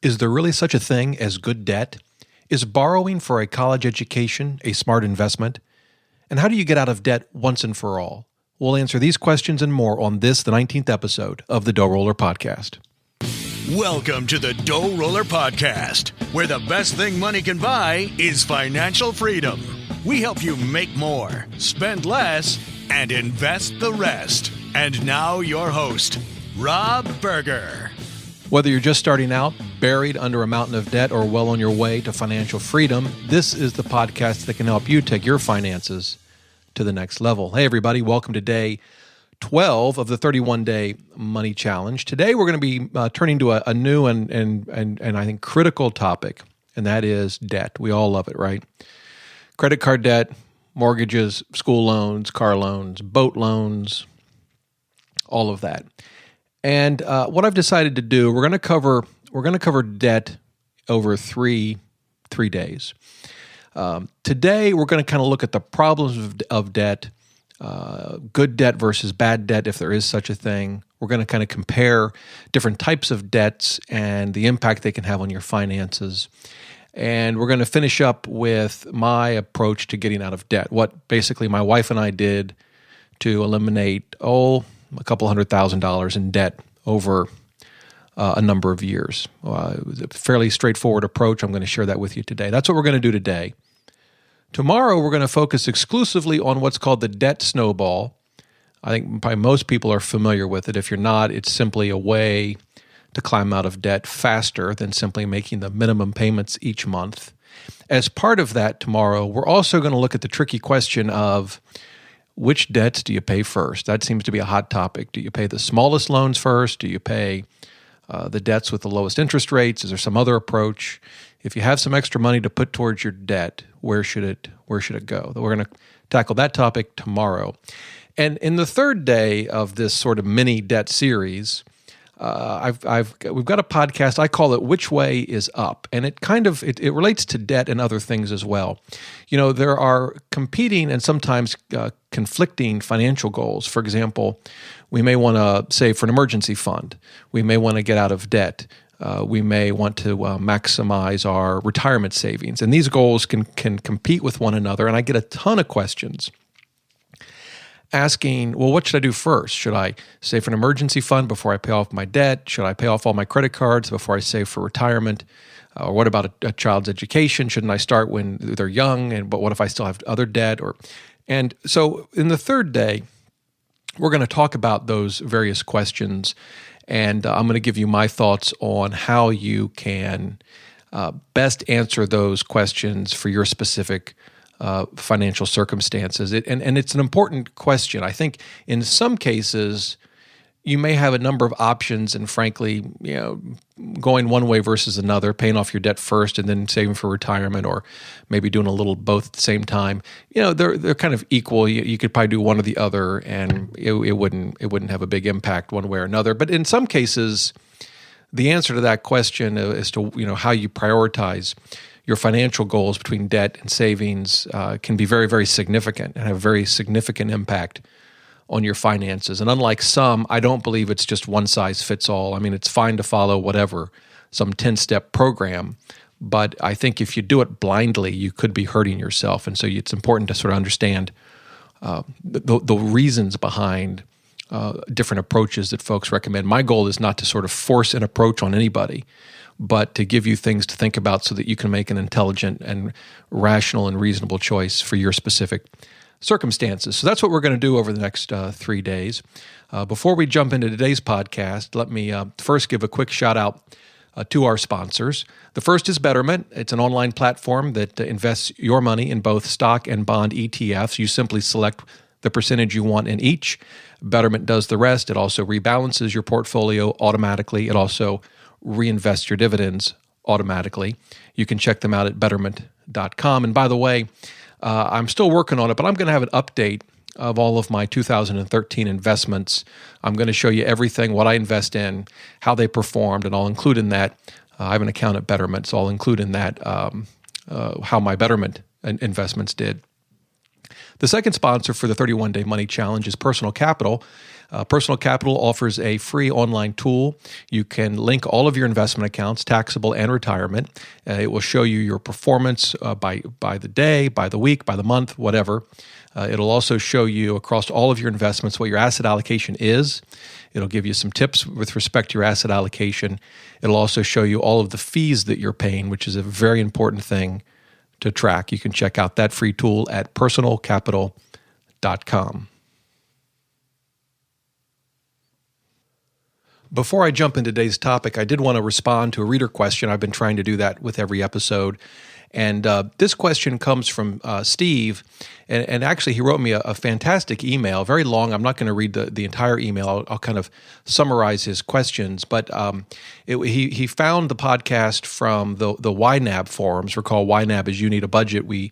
Is there really such a thing as good debt? Is borrowing for a college education a smart investment? And how do you get out of debt once and for all? We'll answer these questions and more on this, the 19th episode of the DoughRoller Podcast. Welcome to the DoughRoller Podcast, where the best thing money can buy is financial freedom. We help you make more, spend less, and invest the rest. And now your host, Rob Berger. Whether you're just starting out, buried under a mountain of debt, or well on your way to financial freedom, this is the podcast that can help you take your finances to the next level. Hey, everybody. Welcome to day 12 of the 31-day money challenge. Today, we're going to be turning to a new and I think critical topic, and that is debt. We all love it, right? Credit card debt, mortgages, school loans, car loans, boat loans, all of that. And what I've decided to do, we're going to cover debt over three days. Today, we're going to kind of look at the problems of debt, good debt versus bad debt, if there is such a thing. We're going to kind of compare different types of debts and the impact they can have on your finances. And we're going to finish up with my approach to getting out of debt, what basically my wife and I did to eliminate, a couple $100,000 in debt over a number of years. It was a fairly straightforward approach. I'm going to share that with you today. That's what we're going to do today. Tomorrow, we're going to focus exclusively on what's called the debt snowball. I think probably most people are familiar with it. If you're not, it's simply a way to climb out of debt faster than simply making the minimum payments each month. As part of that tomorrow, we're also going to look at the tricky question of which debts do you pay first? That seems to be a hot topic. Do you pay the smallest loans first? Do you pay the debts with the lowest interest rates? Is there some other approach? If you have some extra money to put towards your debt, where should it go? We're going to tackle that topic tomorrow. And in the third day of this sort of mini debt series, we've got a podcast. I call it "Which Way Is Up," and it relates to debt and other things as well. You know, there are competing and sometimes conflicting financial goals. For example, we may want to save for an emergency fund. We may want to get out of debt. We may want to maximize our retirement savings, and these goals can compete with one another. And I get a ton of questions asking, well, what should I do first? Should I save for an emergency fund before I pay off my debt? Should I pay off all my credit cards before I save for retirement? Or what about a child's education? Shouldn't I start when they're young? But what if I still have other debt? And so in the third day, we're going to talk about those various questions, and I'm going to give you my thoughts on how you can best answer those questions for your specific financial circumstances. And it's an important question. I think in some cases, you may have a number of options, and frankly, going one way versus another, paying off your debt first and then saving for retirement, or maybe doing a little both at the same time. They're kind of equal. You could probably do one or the other, and it wouldn't have a big impact one way or another. But in some cases, the answer to that question as to how you prioritize your financial goals between debt and savings can be very, very significant and have a very significant impact on your finances. And unlike some, I don't believe it's just one size fits all. I mean, it's fine to follow whatever, some 10-step program, but I think if you do it blindly, you could be hurting yourself. And so it's important to sort of understand the reasons behind different approaches that folks recommend. My goal is not to sort of force an approach on anybody, but to give you things to think about so that you can make an intelligent and rational and reasonable choice for your specific circumstances. So that's what we're going to do over the next 3 days. Before we jump into today's podcast, let me first give a quick shout out to our sponsors. The first is Betterment. It's an online platform that invests your money in both stock and bond ETFs. You simply select the percentage you want in each. Betterment does the rest. It also rebalances your portfolio automatically. It also reinvests your dividends automatically. You can check them out at betterment.com. And by the way, I'm still working on it, but I'm going to have an update of all of my 2013 investments. I'm going to show you everything, what I invest in, how they performed, and I'll include in that, I have an account at Betterment, so I'll include in that how my Betterment investments did. The second sponsor for the 31-Day Money Challenge is Personal Capital. Personal Capital offers a free online tool. You can link all of your investment accounts, taxable and retirement. It will show you your performance by the day, by the week, by the month, whatever. It'll also show you across all of your investments what your asset allocation is. It'll give you some tips with respect to your asset allocation. It'll also show you all of the fees that you're paying, which is a very important thing to track. You can check out that free tool at personalcapital.com. Before I jump into today's topic, I did want to respond to a reader question. I've been trying to do that with every episode. And this question comes from Steve. And actually, he wrote me a fantastic email, very long. I'm not going to read the entire email. I'll kind of summarize his questions. But he found the podcast from the YNAB forums. Recall, YNAB is You Need a Budget. We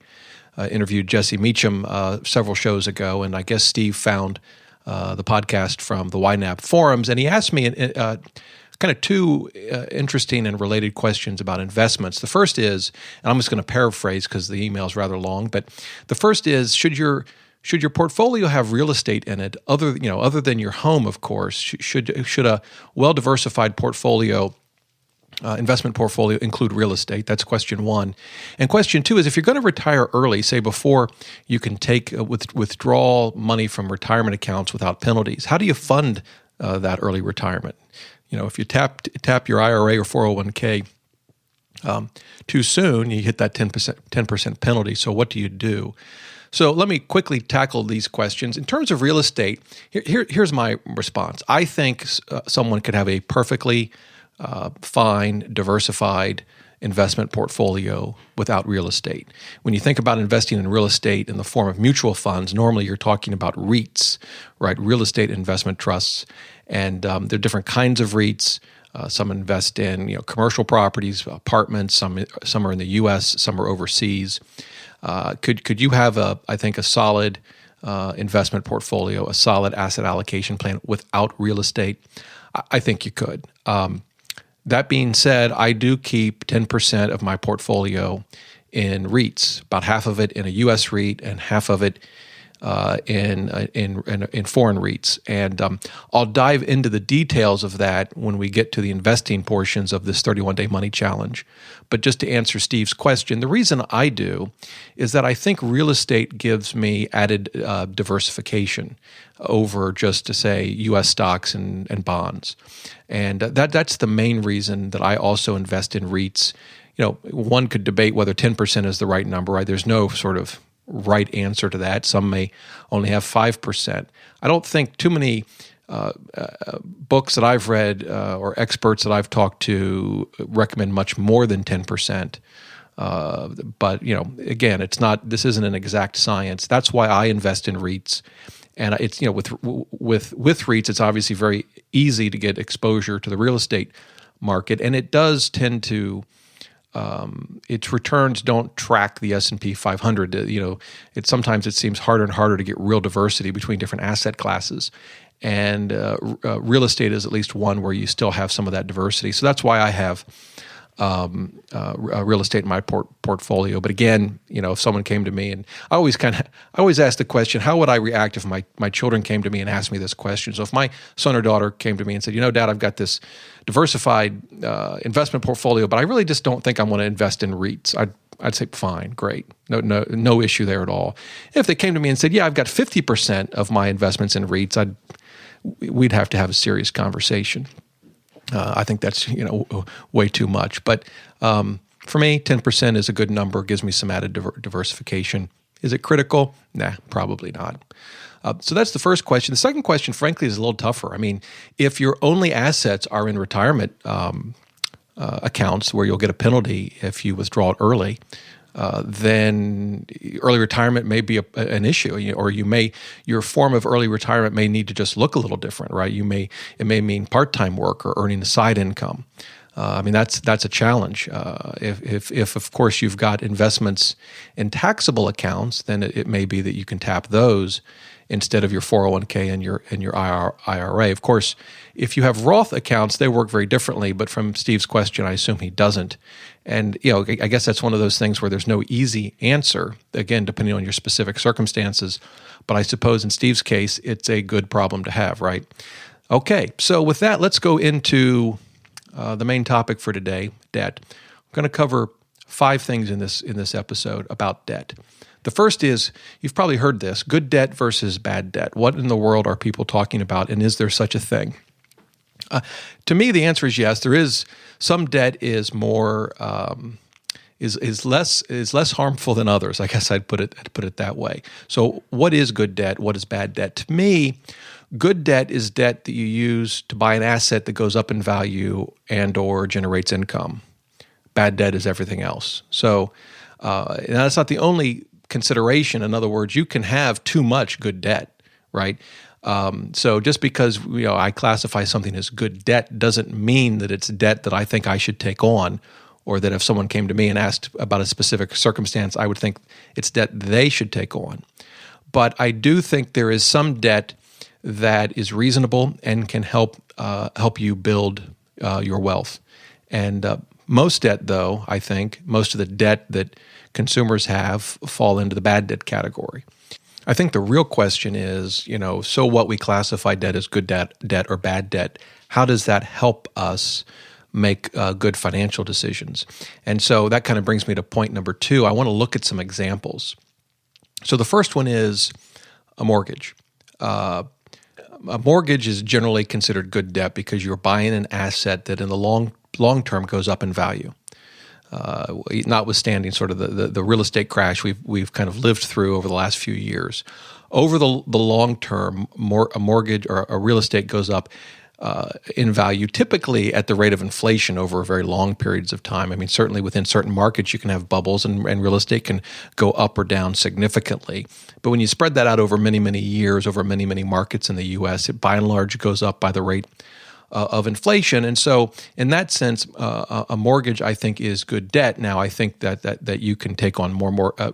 interviewed Jesse Meacham several shows ago. And I guess Steve found the podcast from the YNAB forums. And he asked me kind of two interesting and related questions about investments. The first is, and I'm just going to paraphrase because the email is rather long, but the first is, should your portfolio have real estate in it other than your home, of course? Should a well-diversified portfolio, investment portfolio, include real estate? That's question one. And question two is, if you're going to retire early, say before you can take withdraw money from retirement accounts without penalties, how do you fund that early retirement? If you tap your IRA or 401k too soon, you hit that 10% penalty. So what do you do? So let me quickly tackle these questions. In terms of real estate, here's my response. I think someone could have a perfectly fine, diversified investment portfolio without real estate. When you think about investing in real estate in the form of mutual funds, normally you're talking about REITs, right? Real estate investment trusts. And there are different kinds of REITs. Some invest in commercial properties, apartments. Some are in the U.S., some are overseas. Could you have a solid investment portfolio, a solid asset allocation plan without real estate? I think you could. That being said, I do keep 10% of my portfolio in REITs, about half of it in a U.S. REIT and half of it in foreign REITs. And I'll dive into the details of that when we get to the investing portions of this 31-day money challenge. But just to answer Steve's question, the reason I do is that I think real estate gives me added diversification over just to say U.S. stocks and bonds. And that's the main reason that I also invest in REITs. One could debate whether 10% is the right number, right? There's no sort of right answer to that. Some may only have 5%. I don't think too many books that I've read or experts that I've talked to recommend much more than 10%. But again, it's not. This isn't an exact science. That's why I invest in REITs, and it's with REITs, it's obviously very easy to get exposure to the real estate market, and it does tend to. Its returns don't track the S&P 500. Sometimes it seems harder and harder to get real diversity between different asset classes, and real estate is at least one where you still have some of that diversity. So that's why I have real estate in my portfolio. But again, if someone came to me, and I always ask the question, how would I react if my children came to me and asked me this question? So if my son or daughter came to me and said, Dad, I've got this diversified investment portfolio, but I really just don't think I want to invest in REITs, I'd say, fine, great, no issue there at all. If they came to me and said, yeah, I've got 50% of my investments in REITs, we'd have to have a serious conversation. I think that's way too much. But for me, 10% is a good number. Gives me some added diversification. Is it critical? Nah, probably not. So that's the first question. The second question, frankly, is a little tougher. I mean, if your only assets are in retirement accounts where you'll get a penalty if you withdraw it early, then early retirement may be an issue, or your form of early retirement may need to just look a little different, right? It may mean part-time work or earning a side income. That's a challenge. If of course you've got investments in taxable accounts, then it may be that you can tap those instead of your 401k and your IRA. Of course, if you have Roth accounts, they work very differently. But from Steve's question, I assume he doesn't. And I guess that's one of those things where there's no easy answer. Again, depending on your specific circumstances. But I suppose in Steve's case, it's a good problem to have, right? Okay, so with that, let's go into the main topic for today: debt. I'm going to cover 5 things in this episode about debt. The first is, you've probably heard this, good debt versus bad debt. What in the world are people talking about, and is there such a thing? To me, the answer is yes. There is. Some debt is more is less harmful than others. I guess I'd put it that way. So, what is good debt? What is bad debt? To me, good debt is debt that you use to buy an asset that goes up in value and or generates income. Bad debt is everything else. So, and that's not the only consideration. In other words, you can have too much good debt, right? So just because I classify something as good debt doesn't mean that it's debt that I think I should take on, or that if someone came to me and asked about a specific circumstance, I would think it's debt they should take on. But I do think there is some debt that is reasonable and can help you build your wealth. And most debt, though, I think, most of the debt that consumers have fall into the bad debt category. I think the real question is, so what, we classify debt as good debt or bad debt. How does that help us make good financial decisions? And so that kind of brings me to point number 2. I want to look at some examples. So the first one is a mortgage. A mortgage is generally considered good debt because you're buying an asset that in the long term goes up in value. Notwithstanding sort of the real estate crash we've kind of lived through over the last few years. Over the long term, a mortgage or a real estate goes up in value, typically at the rate of inflation over very long periods of time. I mean, certainly within certain markets, you can have bubbles and real estate can go up or down significantly. But when you spread that out over many, many years, over many, many markets in the U.S., it by and large goes up by the rate of inflation. And so in that sense, a mortgage, I think, is good debt. Now, I think that you can take on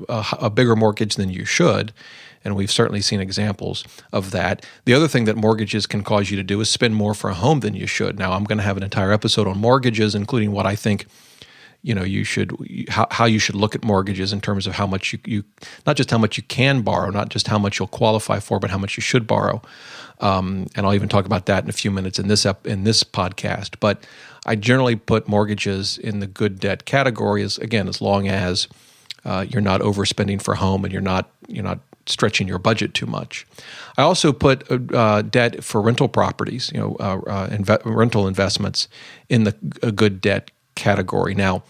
a bigger mortgage than you should, and we've certainly seen examples of that. The other thing that mortgages can cause you to do is spend more for a home than you should. Now, I'm going to have an entire episode on mortgages, including what I think you should, how you should look at mortgages in terms of how much you not just how much you can borrow, not just how much you'll qualify for, but how much you should borrow. And I'll even talk about that in a few minutes in this podcast. But I generally put mortgages in the good debt category as long as you're not overspending for home and you're not stretching your budget too much. I also put debt for rental properties, rental investments in the good debt category. Now,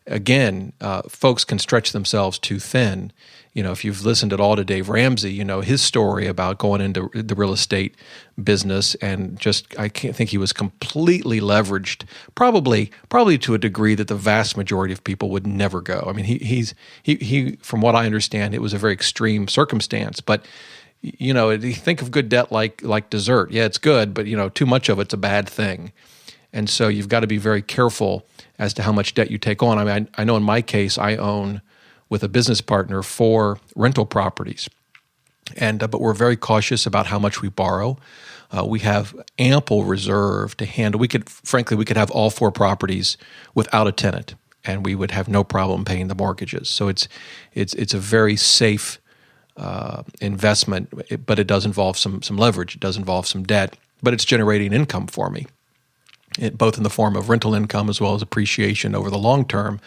again, folks can stretch themselves too thin. If you've listened at all to Dave Ramsey, his story about going into the real estate business and I can't think he was completely leveraged, probably to a degree that the vast majority of people would never go. I mean, he from what I understand, it was a very extreme circumstance, but you think of good debt like dessert. Yeah, it's good, but too much of it's a bad thing. And so you've got to be very careful as to how much debt you take on. I mean, I know in my case, I own with a business partner 4 rental properties, but we're very cautious about how much we borrow. We have ample reserve to handle. We could have all 4 properties without a tenant, and we would have no problem paying the mortgages. So it's a very safe investment, but it does involve some leverage. It does involve some debt, but it's generating income for me, both in the form of rental income as well as appreciation over the long term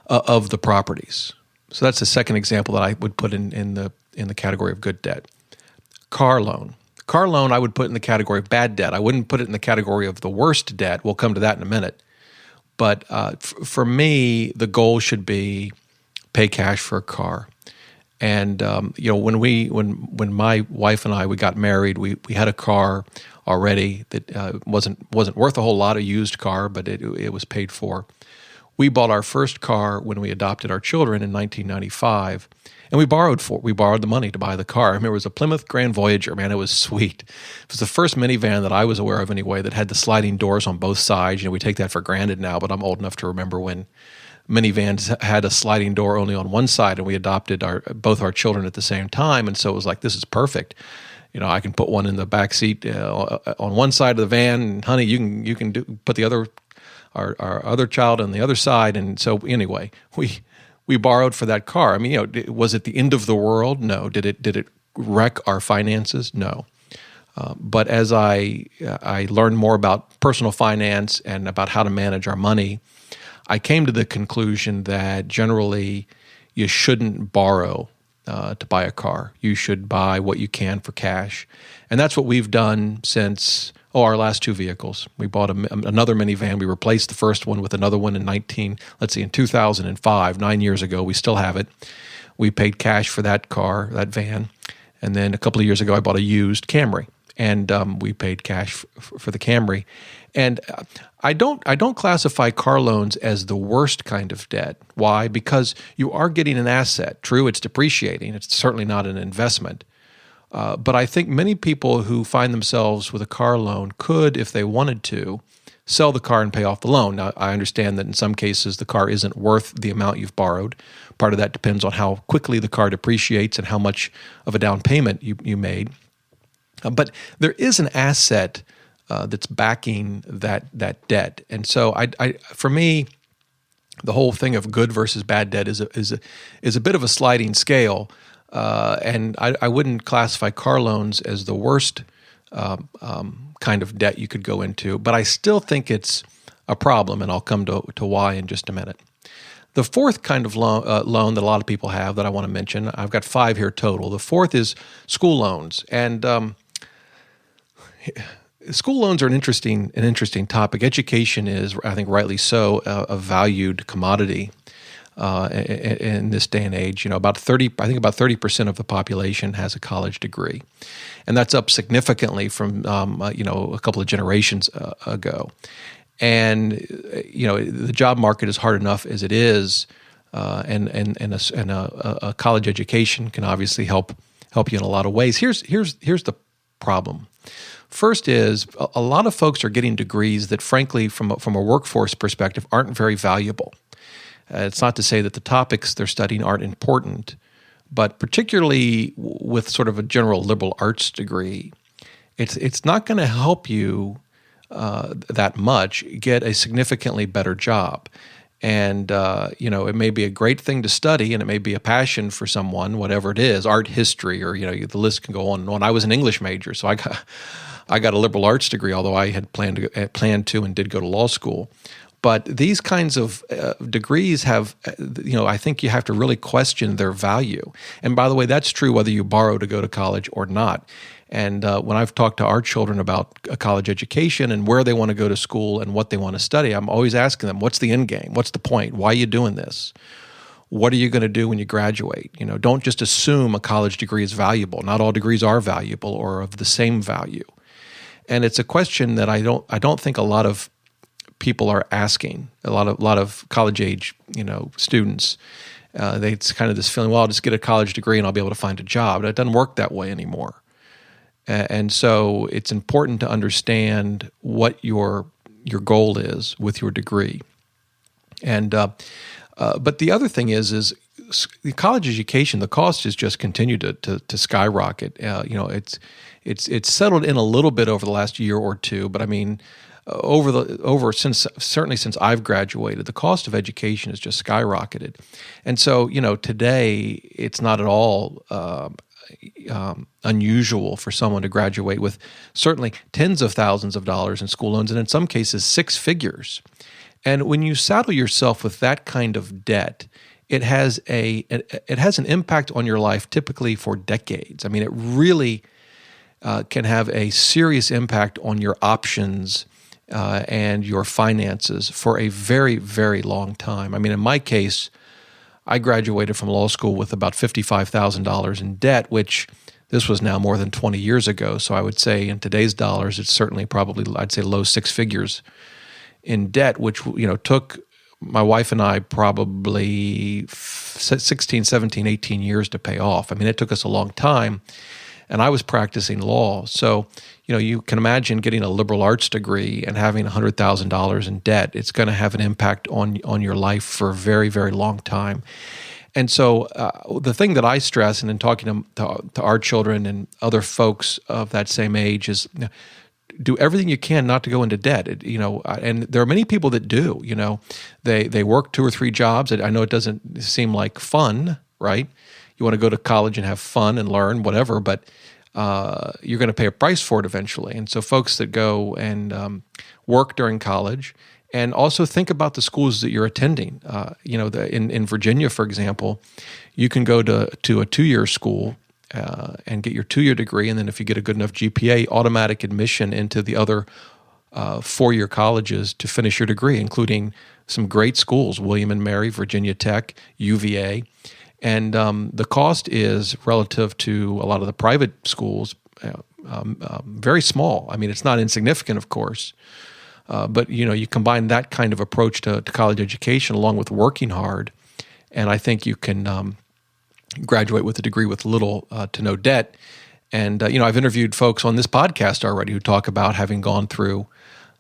of the properties. So that's the second example that I would put in the category of good debt. Car loan. Car loan I would put in the category of bad debt. I wouldn't put it in the category of the worst debt. We'll come to that in a minute. But for me, the goal should be pay cash for a car. And when my wife and we got married, we had a car already that wasn't worth a whole lot, a used car, but it was paid for. We bought our first car when we adopted our children in 1995, and we borrowed the money to buy the car. I remember it was a Plymouth Grand Voyager. Man, it was sweet. It was the first minivan that I was aware of anyway that had the sliding doors on both sides. We take that for granted now, but I'm old enough to remember when minivans had a sliding door only on one side, and we adopted both our children at the same time, and so it was like, this is perfect. I can put one in the back seat on one side of the van, and honey, you can put the other our other child on the other side. And so anyway, we borrowed for that car. I mean, was it the end of the world? No. Did it wreck our finances? No. But as I learned more about personal finance and about how to manage our money, I came to the conclusion that generally you shouldn't borrow to buy a car. You should buy what you can for cash. And that's what we've done since our last two vehicles. We bought another minivan. We replaced the first one with another one in 2005, 9 years ago. We still have it. We paid cash for that car, that van. And then a couple of years ago, I bought a used Camry. And we paid cash for the Camry. And I don't classify car loans as the worst kind of debt. Why? Because you are getting an asset. True, it's depreciating. It's certainly not an investment. But I think many people who find themselves with a car loan could, if they wanted to, sell the car and pay off the loan. Now, I understand that in some cases the car isn't worth the amount you've borrowed. Part of that depends on how quickly the car depreciates and how much of a down payment you made. But there is an asset that's backing that debt, and so for me, the whole thing of good versus bad debt is a bit of a sliding scale, and I wouldn't classify car loans as the worst kind of debt you could go into, but I still think it's a problem, and I'll come to why in just a minute. The fourth kind of loan that a lot of people have that I want to mention, I've got 5 here total. The fourth is school loans, and school loans are an interesting topic. Education is, I think, rightly so, a valued commodity in this day and age. About 30% of the population has a college degree, and that's up significantly from a couple of generations ago. And the job market is hard enough as it is, and a college education can obviously help you in a lot of ways. Here's the problem. First is a lot of folks are getting degrees that, frankly, from a workforce perspective, aren't very valuable. It's not to say that the topics they're studying aren't important, but particularly with sort of a general liberal arts degree, it's not going to help you that much get a significantly better job. And, it may be a great thing to study, and it may be a passion for someone, whatever it is, art history, or, the list can go on and on. I was an English major, so I got a liberal arts degree, although I had planned to and did go to law school. But these kinds of degrees have, I think you have to really question their value. And by the way, that's true whether you borrow to go to college or not. And when I've talked to our children about a college education and where they want to go to school and what they want to study, I'm always asking them, what's the end game? What's the point? Why are you doing this? What are you going to do when you graduate? Don't just assume a college degree is valuable. Not all degrees are valuable or of the same value. And it's a question that I don't think a lot of people are asking. A lot of college age students, it's kind of this feeling, well, I'll just get a college degree and I'll be able to find a job. It doesn't work that way anymore. And so it's important to understand what your goal is with your degree. And but the other thing is the college education, the cost has just continued to skyrocket. It's settled in a little bit over the last year or two, but I mean, certainly since I've graduated, the cost of education has just skyrocketed. And so, today it's not at all unusual for someone to graduate with certainly tens of thousands of dollars in school loans, and in some cases 6 figures. And when you saddle yourself with that kind of debt, it has an impact on your life typically for decades. I mean, it really can have a serious impact on your options and your finances for a very, very long time. I mean, in my case, I graduated from law school with about $55,000 in debt, which this was now more than 20 years ago. So I would say in today's dollars, it's certainly probably, I'd say, low 6 figures in debt, which took my wife and I probably 16, 17, 18 years to pay off. I mean, it took us a long time. and I was practicing law. So, you can imagine getting a liberal arts degree and having $100,000 in debt. It's going to have an impact on your life for a very, very long time. And so the thing that I stress, and in talking to our children and other folks of that same age, is do everything you can not to go into debt. And there are many people that do. They work 2 or 3 jobs. I know it doesn't seem like fun, right? You want to go to college and have fun and learn, whatever, but you're going to pay a price for it eventually. And so folks that go and work during college, and also think about the schools that you're attending. In Virginia, for example, you can go to a 2-year school and get your 2-year degree, and then if you get a good enough GPA, automatic admission into the other 4-year colleges to finish your degree, including some great schools, William and Mary, Virginia Tech, UVA. And the cost is relative to a lot of the private schools very small. I mean, it's not insignificant, of course. But you combine that kind of approach to college education along with working hard, and I think you can graduate with a degree with little to no debt. And I've interviewed folks on this podcast already who talk about having gone through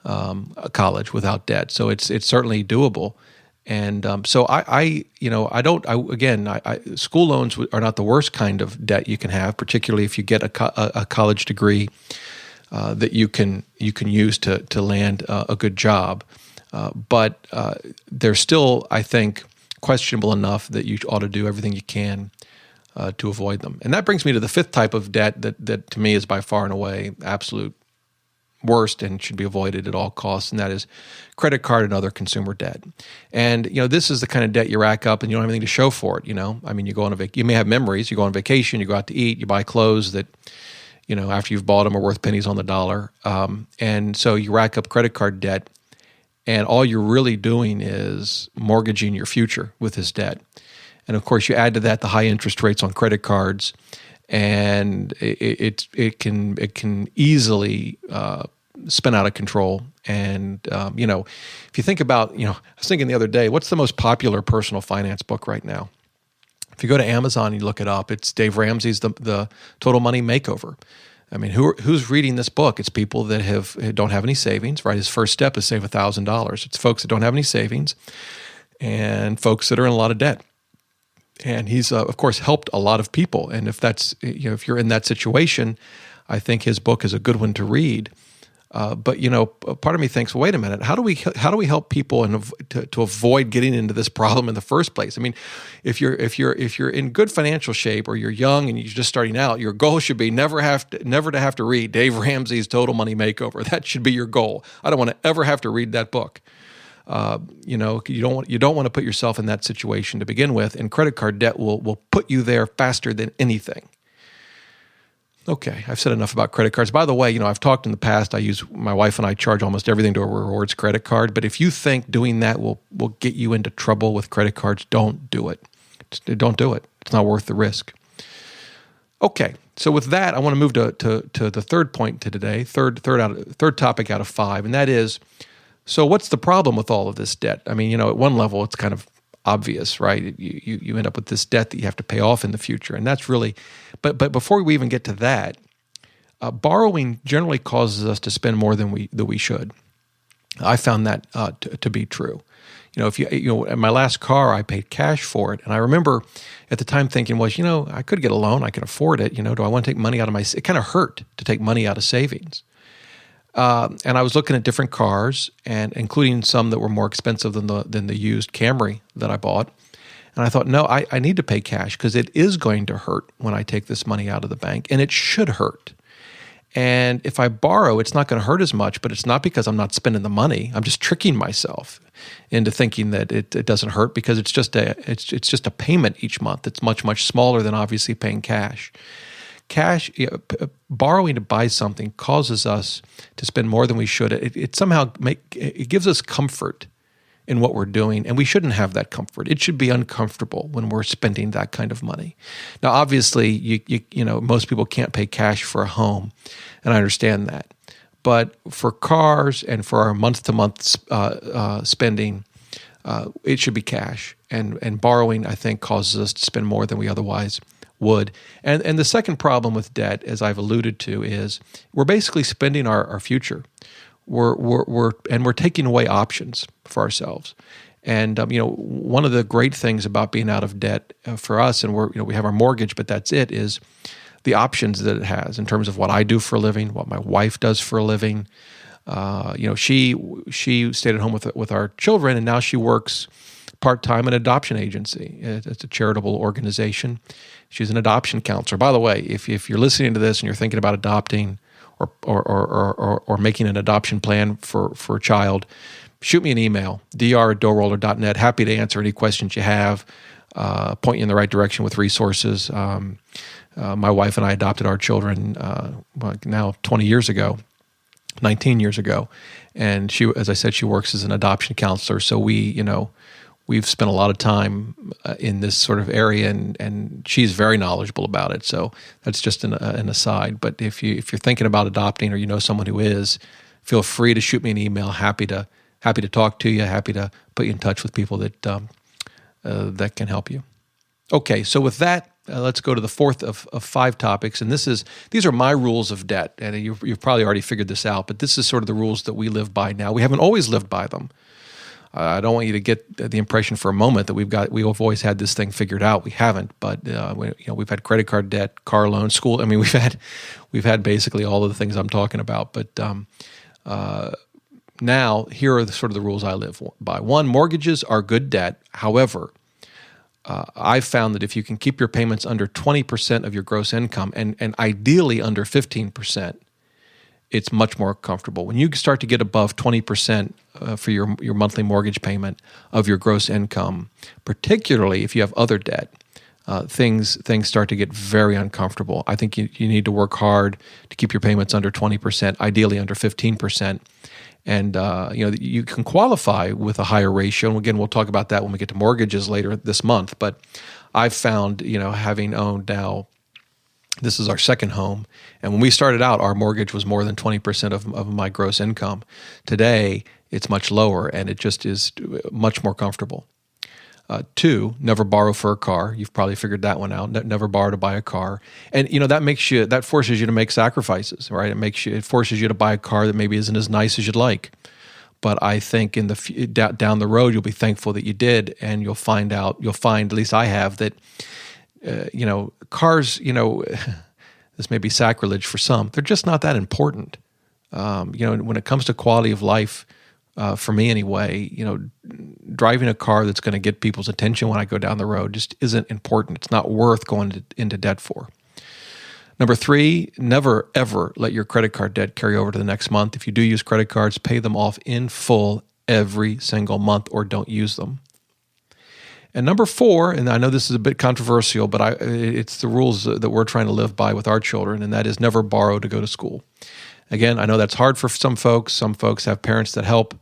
a college without debt. So it's certainly doable. And so school loans are not the worst kind of debt you can have, particularly if you get a college degree that you can use to land a good job. But they're still, I think, questionable enough that you ought to do everything you can to avoid them. And that brings me to the 5th type of debt that to me is by far and away absolute worst and should be avoided at all costs, and that is credit card and other consumer debt. And this is the kind of debt you rack up and you don't have anything to show for it. I mean, you go on you may have memories. You go on vacation, you go out to eat, you buy clothes that after you've bought them are worth pennies on the dollar. And so you rack up credit card debt, and all you're really doing is mortgaging your future with this debt. And of course, you add to that the high interest rates on credit cards, and it can easily spin out of control. And if you think about, I was thinking the other day, what's the most popular personal finance book right now? If you go to Amazon and you look it up, it's Dave Ramsey's the Total Money Makeover. I mean, who's reading this book? It's people that don't have any savings, right? His first step is save $1,000. It's folks that don't have any savings and folks that are in a lot of debt. And he's, of course, helped a lot of people. And if if you're in that situation, I think his book is a good one to read. But part of me thinks, well, wait a minute, how do we help people to avoid getting into this problem in the first place? I mean, if you're in good financial shape, or you're young and you're just starting out, your goal should be never to have to read Dave Ramsey's Total Money Makeover. That should be your goal. I don't want to ever have to read that book. You don't want to put yourself in that situation to begin with, and credit card debt will put you there faster than anything. Okay, I've said enough about credit cards. By the way, I've talked in the past, my wife and I charge almost everything to a rewards credit card, but if you think doing that will get you into trouble with credit cards, don't do it. Don't do it. It's not worth the risk. Okay, so with that, I want to move to the third point to today, third topic out of 5, and that is, so what's the problem with all of this debt? I mean, at one level, it's kind of obvious, right? You end up with this debt that you have to pay off in the future, and that's really. But before we even get to that, borrowing generally causes us to spend more than we should. I found that to be true. If in my last car, I paid cash for it, and I remember at the time thinking, well, I could get a loan, I can afford it. Do I want to take money out of my? It kind of hurt to take money out of savings. And I was looking at different cars, and including some that were more expensive than the used Camry that I bought. And I thought, no, I need to pay cash because it is going to hurt when I take this money out of the bank, and it should hurt. And if I borrow, it's not going to hurt as much, but it's not because I'm not spending the money. I'm just tricking myself into thinking that it doesn't hurt because it's just a payment each month. It's much, much smaller than obviously paying cash. Borrowing to buy something causes us to spend more than we should. It somehow gives us comfort in what we're doing, and we shouldn't have that comfort. It should be uncomfortable when we're spending that kind of money. Now, obviously, most people can't pay cash for a home, and I understand that. But for cars and for our month-to-month spending, it should be cash. And borrowing, I think, causes us to spend more than we otherwise would. And the second problem with debt, as I've alluded to, is we're basically spending our future. We're taking away options for ourselves. And one of the great things about being out of debt for us, and we have our mortgage, but that's it, is the options that it has in terms of what I do for a living, what my wife does for a living. She stayed at home with our children, and now she works part-time in an adoption agency. It's a charitable organization. She's an adoption counselor. By the way, if you're listening to this and you're thinking about adopting or making an adoption plan for a child, shoot me an email, dr@DoughRoller.net. Happy to answer any questions you have, point you in the right direction with resources. My wife and I adopted our children now 20 years ago, 19 years ago. And she, as I said, she works as an adoption counselor. So we've spent a lot of time in this sort of area, and she's very knowledgeable about it. So that's just an aside. But if you're thinking about adopting, or you know someone who is, feel free to shoot me an email. Happy to talk to you. Happy to put you in touch with people that can help you. Okay, so with that, let's go to the fourth of 5 topics, and these are my rules of debt. And you've probably already figured this out, but this is sort of the rules that we live by now. We haven't always lived by them. I don't want you to get the impression for a moment that we've always had this thing figured out. We haven't, but we've had credit card debt, car loans, school. I mean, we've had basically all of the things I'm talking about. But now here are the rules I live by. 1, mortgages are good debt. However, I've found that if you can keep your payments under 20% of your gross income, and ideally under 15%, it's much more comfortable. When you start to get above 20% for your monthly mortgage payment of your gross income, particularly if you have other debt, things start to get very uncomfortable. I think you need to work hard to keep your payments under 20%, ideally under 15%. And you can qualify with a higher ratio. And again, we'll talk about that when we get to mortgages later this month. But I've found, having owned now, this is our second home. And when we started out, our mortgage was more than 20% of my gross income. Today, it's much lower, and it just is much more comfortable. 2, never borrow for a car. You've probably figured that one out. Never borrow to buy a car. And that forces you to make sacrifices, right? It forces you to buy a car that maybe isn't as nice as you'd like. But I think down the road, you'll be thankful that you did, and you'll find, at least I have, that cars, this may be sacrilege for some, they're just not that important. When it comes to quality of life, for me anyway, driving a car that's going to get people's attention when I go down the road just isn't important. It's not worth going into debt for. Number 3, never, ever let your credit card debt carry over to the next month. If you do use credit cards, pay them off in full every single month, or don't use them. And number 4, and I know this is a bit controversial, but it's the rules that we're trying to live by with our children, and that is never borrow to go to school. Again, I know that's hard for some folks. Some folks have parents that help,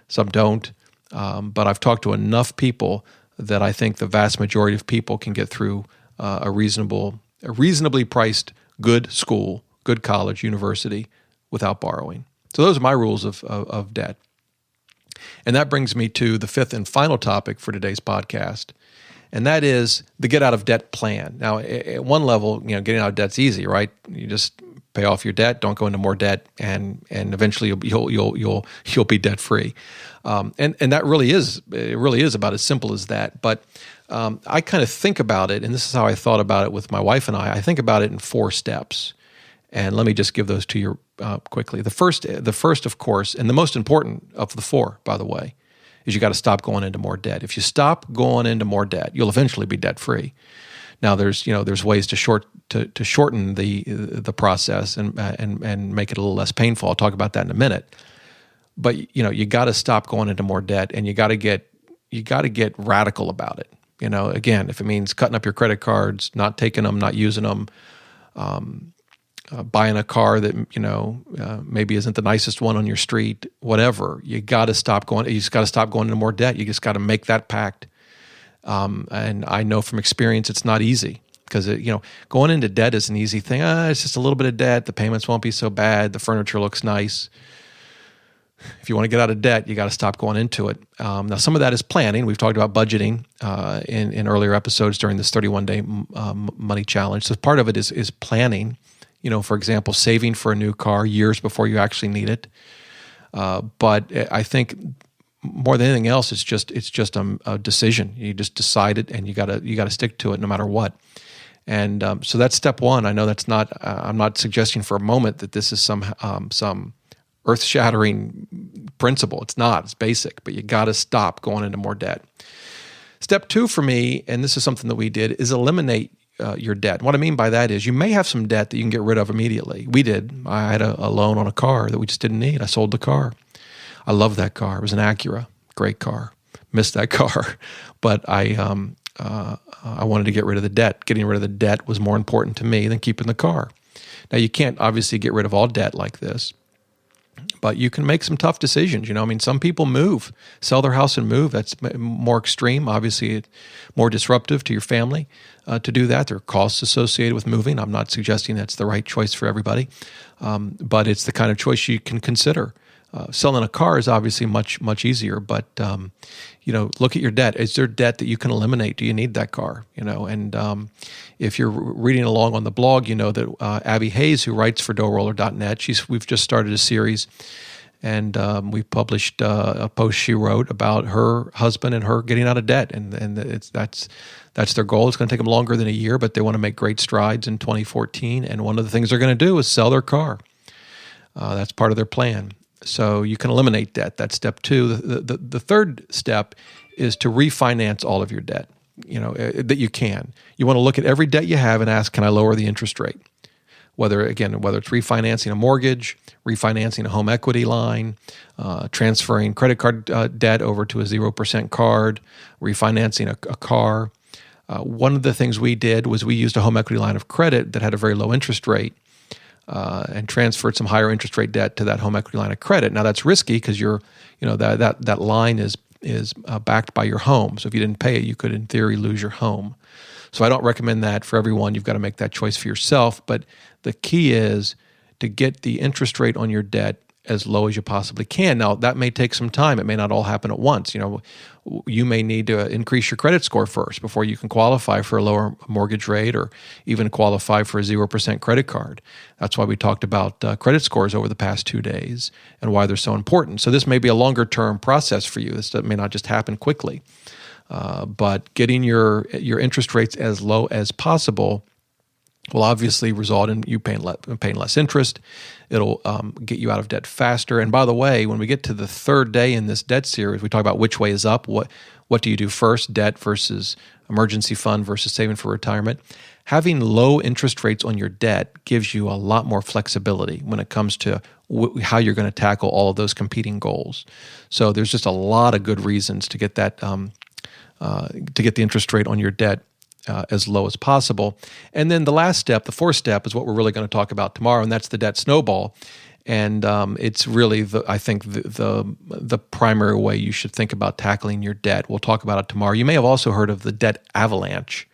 some don't. But I've talked to enough people that I think the vast majority of people can get through a reasonably priced good school, good college, university without borrowing. So those are my rules of debt. And that brings me to the 5th and final topic for today's podcast, and that is the get out of debt plan. Now, at one level, getting out of debt's easy, right? You just pay off your debt, don't go into more debt, and eventually you'll be debt free. And that really is about as simple as that. But I kind of think about it, and this is how I thought about it with my wife and I. I think about it in 4 steps, and let me just give those to you quickly. The first, of course, and the most important of the 4, by the way, is you got to stop going into more debt. If you stop going into more debt, you'll eventually be debt free. Now, there's ways to shorten the process and make it a little less painful. I'll talk about that in a minute. But you got to stop going into more debt, and you got to get radical about it. Again, if it means cutting up your credit cards, not taking them, not using them, buying a car that maybe isn't the nicest one on your street, whatever, you got to stop going. You just got to stop going into more debt. You just got to make that pact. And I know from experience it's not easy, because going into debt is an easy thing. It's just a little bit of debt. The payments won't be so bad. The furniture looks nice. If you want to get out of debt, you got to stop going into it. Now, some of that is planning. We've talked about budgeting in earlier episodes during this 31-day money challenge. So part of it is planning. For example, saving for a new car years before you actually need it. But I think more than anything else, it's just a decision. You just decide it, and you gotta stick to it no matter what. And so that's step one. I know that's not. I'm not suggesting for a moment that this is some earth-shattering principle. It's not. It's basic, but you got to stop going into more debt. Step two for me, and this is something that we did, is eliminate your debt. What I mean by that is you may have some debt that you can get rid of immediately. We did. I had a loan on a car that we just didn't need. I sold the car. I love that car. It was an Acura. Great car. Missed that car. But I wanted to get rid of the debt. Getting rid of the debt was more important to me than keeping the car. Now, you can't obviously get rid of all debt like this, but you can make some tough decisions. Some people move, sell their house and move. That's more extreme. Obviously, it's more disruptive to your family to do that. There are costs associated with moving. I'm not suggesting that's the right choice for everybody, but it's the kind of choice you can consider. Selling a car is obviously much, much easier, but look at your debt. Is there debt that you can eliminate? Do you need that car? And if you're reading along on the blog, you know that Abby Hayes, who writes for DoughRoller.net, we've just started a series, and we published a post she wrote about her husband and her getting out of debt, and that's their goal. It's going to take them longer than a year, but they want to make great strides in 2014. And one of the things they're going to do is sell their car. That's part of their plan. So you can eliminate debt. That's step two. The third step is to refinance all of your debt, that you can. You want to look at every debt you have and ask, can I lower the interest rate? Whether it's refinancing a mortgage, refinancing a home equity line, transferring credit card debt over to a 0% card, refinancing a car. One of the things we did was we used a home equity line of credit that had a very low interest rate, and transferred some higher interest rate debt to that home equity line of credit. Now that's risky because that line is backed by your home. So if you didn't pay it, you could in theory lose your home. So I don't recommend that for everyone. You've got to make that choice for yourself. But the key is to get the interest rate on your debt as low as you possibly can. Now that may take some time. It may not all happen at once. You may need to increase your credit score first before you can qualify for a lower mortgage rate or even qualify for a 0% credit card. That's why we talked about credit scores over the past 2 days and why they're so important. So this may be a longer-term process for you. This may not just happen quickly. But getting your interest rates as low as possible will obviously result in you paying less interest. It'll get you out of debt faster. And by the way, when we get to the third day in this debt series, we talk about which way is up. What do you do first, debt versus emergency fund versus saving for retirement? Having low interest rates on your debt gives you a lot more flexibility when it comes to how you're going to tackle all of those competing goals. So there's just a lot of good reasons to get that to get the interest rate on your debt as low as possible. And then the last step, the fourth step, is what we're really going to talk about tomorrow, and that's the debt snowball. And it's really, the primary way you should think about tackling your debt. We'll talk about it tomorrow. You may have also heard of the debt avalanche.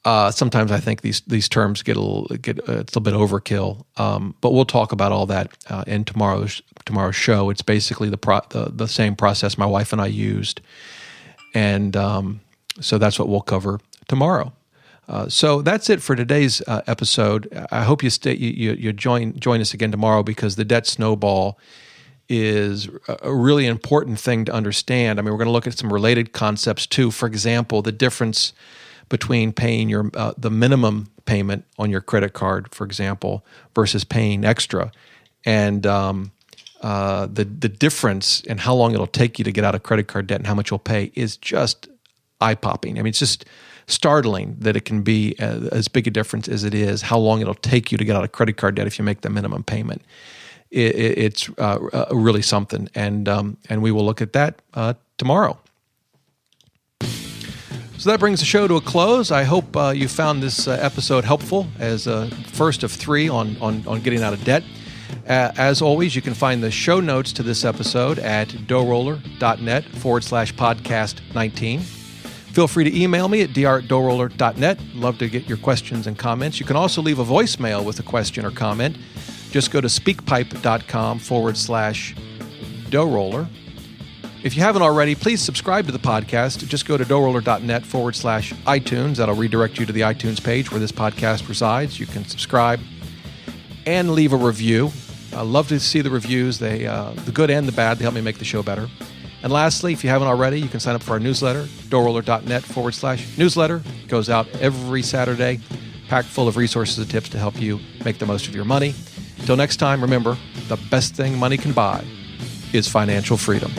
Sometimes I think these terms it's a little bit overkill, but we'll talk about all that in tomorrow's show. It's basically the same process my wife and I used, and so that's what we'll cover tomorrow. So that's it for today's episode. I hope you join us again tomorrow, because the debt snowball is a really important thing to understand. I mean, we're going to look at some related concepts too. For example, the difference between paying the minimum payment on your credit card, for example, versus paying extra, and the difference in how long it'll take you to get out of credit card debt and how much you'll pay is just eye-popping. I mean, it's just startling that it can be as big a difference as it is how long it'll take you to get out of credit card debt if you make the minimum payment. It's really something, and we will look at that tomorrow. So that brings the show to a close. I hope you found this episode helpful as a first of 3 on getting out of debt. As always, you can find the show notes to this episode at DoughRoller.net/podcast19. Feel free to email me at dr@DoughRoller.net. Love to get your questions and comments. You can also leave a voicemail with a question or comment. Just go to speakpipe.com/ DoughRoller. If you haven't already, please subscribe to the podcast. Just go to DoughRoller.net/iTunes. That'll redirect you to the iTunes page where this podcast resides. You can subscribe and leave a review. I love to see the reviews. They, the good and the bad, they help me make the show better. And lastly, if you haven't already, you can sign up for our newsletter, DoughRoller.net/newsletter. It goes out every Saturday, packed full of resources and tips to help you make the most of your money. Until next time, remember, the best thing money can buy is financial freedom.